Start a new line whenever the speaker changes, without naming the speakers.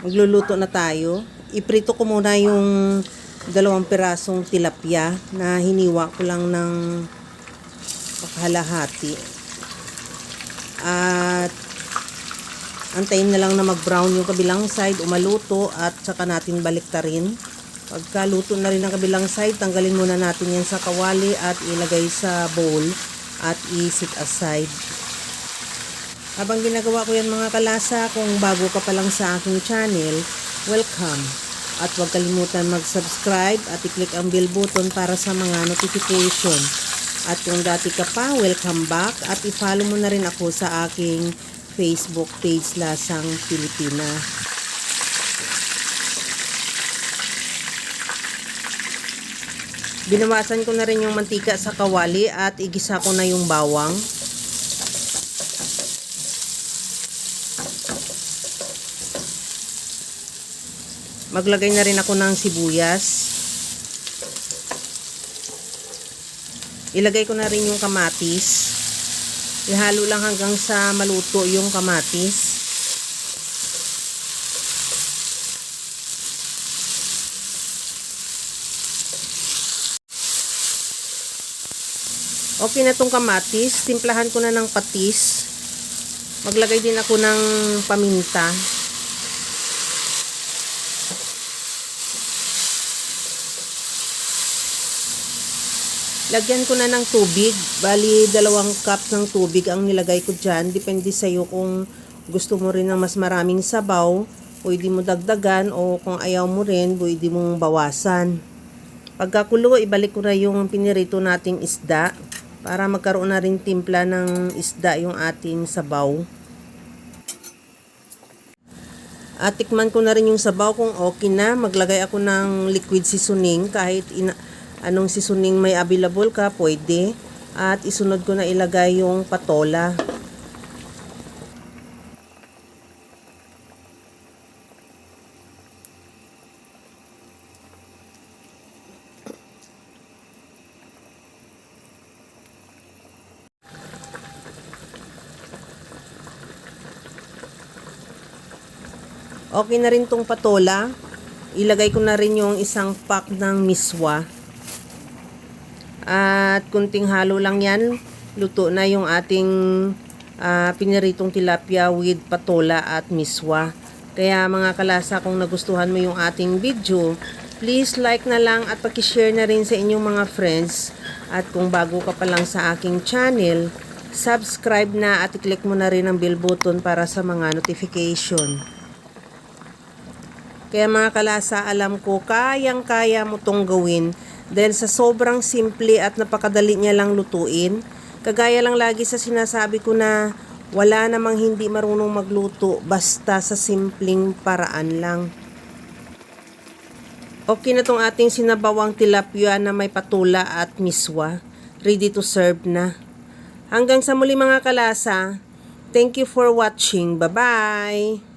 Magluluto na tayo. Iprito ko muna yung 2 pirasong tilapia na hiniwa ko lang ng kalahati. At antayin na lang na mag-brown yung kabilang side, umaluto, at saka natin baliktarin. Pagka luto na rin ang kabilang side, tanggalin muna natin yan sa kawali at ilagay sa bowl at i-set aside. Habang ginagawa ko yan mga kalasa, kung bago ka pa lang sa aking channel, welcome. At huwag kalimutan mag-subscribe at i-click ang bell button para sa mga notification. At kung dati ka pa, welcome back at i-follow mo na rin ako sa aking Facebook page Lasang Pilipina. Binawasan ko na rin yung mantika sa kawali at igisa ko na yung bawang. Maglagay na rin ako ng sibuyas. Ilagay ko na rin yung kamatis. Ihalo lang hanggang sa maluto yung kamatis. Okay na tong kamatis. Timplahan ko na ng patis. Maglagay din ako ng paminta. Lagyan ko na ng tubig. Bali, 2 cup ng tubig ang nilagay ko dyan. Depende sa'yo kung gusto mo rin ng mas maraming sabaw, pwede mo dagdagan, o kung ayaw mo rin, pwede mong bawasan. Pagkakulo, ibalik ko na yung pinirito nating isda para magkaroon na rin timpla ng isda yung ating sabaw. At tikman ko na rin yung sabaw kung okay na. Maglagay ako ng liquid seasoning kahit anong seasoning may available ka, pwede. At isunod ko na ilagay yung patola. Okay na rin tong patola. Ilagay ko na rin yung 1 pack ng miswa. At kunting halo lang yan, luto na yung ating piniritong tilapia with patola at miswa. Kaya mga kalasa, kung nagustuhan mo yung ating video, please like na lang at pakishare na rin sa inyong mga friends. At kung bago ka pa lang sa aking channel, subscribe na at i-click mo na rin ang bell button para sa mga notification. Kaya mga kalasa, alam ko kayang-kaya mo tong gawin dahil sa sobrang simple at napakadali niya lang lutuin. Kagaya lang lagi sa sinasabi ko na wala namang hindi marunong magluto basta sa simpleng paraan lang. Okay na tong ating sinabawang tilapia na may patula at miswa. Ready to serve na. Hanggang sa muli mga kalasa. Thank you for watching. Bye-bye!